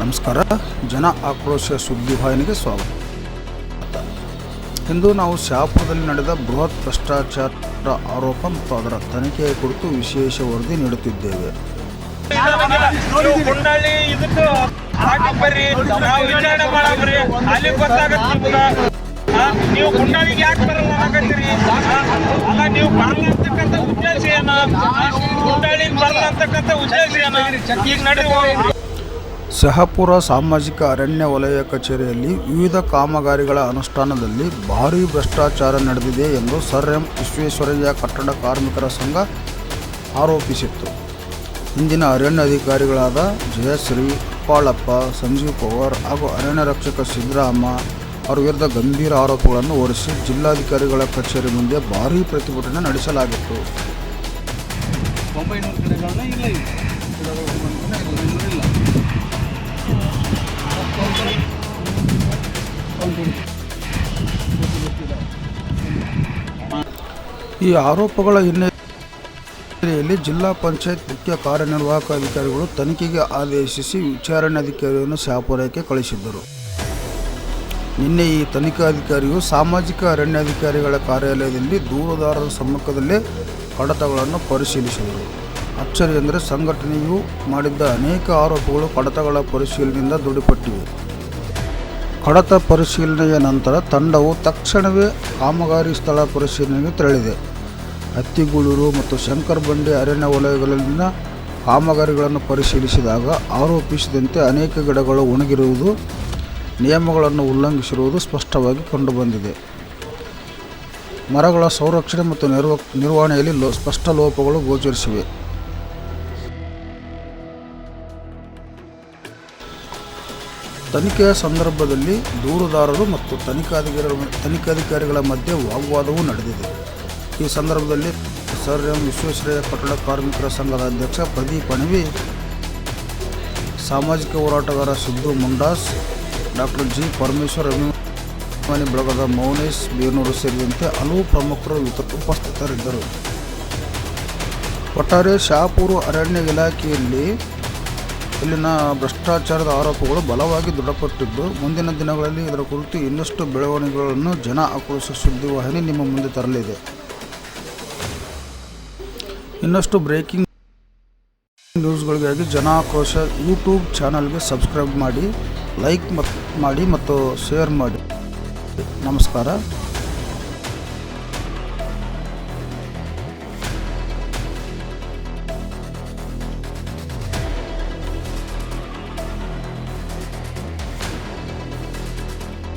ನಮಸ್ಕಾರ. ಜನ ಆಕ್ರೋಶ ಸುದ್ದಿವಾಹಿನಿಗೆ ಸ್ವಾಗತ. ಇಂದು ನಾವು ಶಹಾಪುರದಲ್ಲಿ ನಡೆದ ಬೃಹತ್ ಭ್ರಷ್ಟಾಚಾರ ಆರೋಪ ಮತ್ತು ಅದರ ತನಿಖೆಯ ಕುರಿತು ವಿಶೇಷ ವರದಿ ನೀಡುತ್ತಿದ್ದೇವೆ. ನೀವು ಗುಂಡಾಳಿಗೆ ಯಾಕೆ ಬರಲ್ಲ ಅನ್ನಕತ್ತೀರಿ? ಅಲ್ಲ, ನೀವು ಬರಲ್ಲ ಅಂತಕ್ಕಂಥ ಉದ್ದೇಶ ಏನ? ಗುಂಡಾಳಿಗೆ ಬರಲ್ಲ ಅಂತಕ್ಕಂಥ ಉದ್ದೇಶ ಏನ? ಈಗ ನಡೆಯುವ ಶಹಾಪುರ ಸಾಮಾಜಿಕ ಅರಣ್ಯ ವಲಯ ಕಚೇರಿಯಲ್ಲಿ ವಿವಿಧ ಕಾಮಗಾರಿಗಳ ಅನುಷ್ಠಾನದಲ್ಲಿ ಭಾರೀ ಭ್ರಷ್ಟಾಚಾರ ನಡೆದಿದೆ ಎಂದು ಸರ್ ಎಂ ವಿಶ್ವೇಶ್ವರಯ್ಯ ಕಟ್ಟಡ ಕಾರ್ಮಿಕರ ಸಂಘ ಆರೋಪಿಸಿತ್ತು. ಇಂದಿನ ಅರಣ್ಯ ಅಧಿಕಾರಿಗಳಾದ ಜಯಶ್ರೀ, ಉಪ್ಪಾಳಪ್ಪ, ಸಂಜೀವ್ ಪವಾರ್ ಹಾಗೂ ಅರಣ್ಯ ರಕ್ಷಕ ಸಿದ್ದರಾಮ ಅವರ ವಿರುದ್ಧ ಗಂಭೀರ ಆರೋಪಗಳನ್ನು ಹೊರಿಸಿ ಜಿಲ್ಲಾಧಿಕಾರಿಗಳ ಕಚೇರಿ ಮುಂದೆ ಭಾರೀ ಪ್ರತಿಭಟನೆ ನಡೆಸಲಾಗಿತ್ತು. ಈ ಆರೋಪಗಳ ಹಿನ್ನೆಲೆಯಲ್ಲಿ ಜಿಲ್ಲಾ ಪಂಚಾಯತ್ ಮುಖ್ಯ ಕಾರ್ಯನಿರ್ವಾಹಕ ಅಧಿಕಾರಿಗಳು ತನಿಖೆಗೆ ಆದೇಶಿಸಿ ವಿಚಾರಣಾಧಿಕಾರಿಯನ್ನು ಶಹಾಪುರಕ್ಕೆ ಕಳಿಸಿದ್ದರು. ನಿನ್ನೆ ಈ ತನಿಖಾಧಿಕಾರಿಯು ಸಾಮಾಜಿಕ ಅರಣ್ಯಾಧಿಕಾರಿಗಳ ಕಾರ್ಯಾಲಯದಲ್ಲಿ ದೂರುದಾರರ ಸಮ್ಮುಖದಲ್ಲೇ ಕಡತಗಳನ್ನು ಪರಿಶೀಲಿಸಿದರು. ಅಚ್ಚರಿ ಎಂದರೆ ಸಂಘಟನೆಯು ಮಾಡಿದ್ದ ಅನೇಕ ಆರೋಪಗಳು ಕಡತಗಳ ಪರಿಶೀಲನೆಯಿಂದ ದೃಢಪಟ್ಟಿವೆ. ಕಡತ ಪರಿಶೀಲನೆಯ ನಂತರ ತಂಡವು ತಕ್ಷಣವೇ ಕಾಮಗಾರಿ ಸ್ಥಳ ಪರಿಶೀಲನೆಗೆ ತೆರಳಿದೆ. ಹತ್ತಿಗೂಳೂರು ಮತ್ತು ಶಂಕರ ಬಂಡಿ ಅರಣ್ಯ ವಲಯಗಳಲ್ಲಿನ ಕಾಮಗಾರಿಗಳನ್ನು ಪರಿಶೀಲಿಸಿದಾಗ ಆರೋಪಿಸಿದಂತೆ ಅನೇಕ ಗಿಡಗಳು ಒಣಗಿರುವುದು, ನಿಯಮಗಳನ್ನು ಉಲ್ಲಂಘಿಸಿರುವುದು ಸ್ಪಷ್ಟವಾಗಿ ಕಂಡುಬಂದಿದೆ. ಮರಗಳ ಸಂರಕ್ಷಣೆ ಮತ್ತು ನಿರ್ವಹಣೆಯಲ್ಲಿ ಸ್ಪಷ್ಟ ಲೋಪಗಳು ಗೋಚರಿಸಿವೆ. ತನಿಖೆಯ ಸಂದರ್ಭದಲ್ಲಿ ದೂರುದಾರರು ಮತ್ತು ತನಿಖಾಧಿಕಾರಿಗಳ ಮಧ್ಯೆ ವಾಗ್ವಾದವೂ ನಡೆದಿದೆ. ಈ ಸಂದರ್ಭದಲ್ಲಿ ಸರ್ ಎಂ ವಿಶ್ವೇಶ್ವರಯ್ಯ ಕಟ್ಟಡ ಕಾರ್ಮಿಕರ ಸಂಘದ ಅಧ್ಯಕ್ಷ ಪ್ರದೀಪ್ ಅಣವಿ, ಸಾಮಾಜಿಕ ಹೋರಾಟಗಾರ ಸಿದ್ದು ಮುಂಡಾಸ್, ಡಾಕ್ಟರ್ ಜಿ ಪರಮೇಶ್ವರ್, ಅಭಿಮಾನಿ ಬಳಗದ ಮೌನೇಶ್ ಬೇನೂರು ಸೇರಿದಂತೆ ಹಲವು ಪ್ರಮುಖರು ಉಪಸ್ಥಿತರಿದ್ದರು. ಒಟ್ಟಾರೆ ಶಹಾಪುರ ಅರಣ್ಯ ಇಲಾಖೆಯಲ್ಲಿನ ಭ್ರಷ್ಟಾಚಾರದ ಆರೋಪಗಳು ಬಲವಾಗಿ ದೃಢಪಟ್ಟಿದ್ದು, ಮುಂದಿನ ದಿನಗಳಲ್ಲಿ ಇದರ ಕುರಿತು ಇನ್ನಷ್ಟು ಬೆಳವಣಿಗೆಗಳನ್ನು ಜನ ಆಕ್ರೋಶ ಸುದ್ದಿವಾಹಿನಿ ನಿಮ್ಮ ಮುಂದೆ ತರಲಿದೆ. ಇನ್ನಷ್ಟು ಬ್ರೇಕಿಂಗ್ ನ್ಯೂಸ್ಗಳಿಗಾಗಿ ಜನ ಆಕ್ರೋಶ ಯೂಟ್ಯೂಬ್ ಚಾನಲ್ಗೆ ಸಬ್ಸ್ಕ್ರೈಬ್ ಮಾಡಿ, ಲೈಕ್ ಮಾಡಿ ಮತ್ತು ಶೇರ್ ಮಾಡಿ. ನಮಸ್ಕಾರ.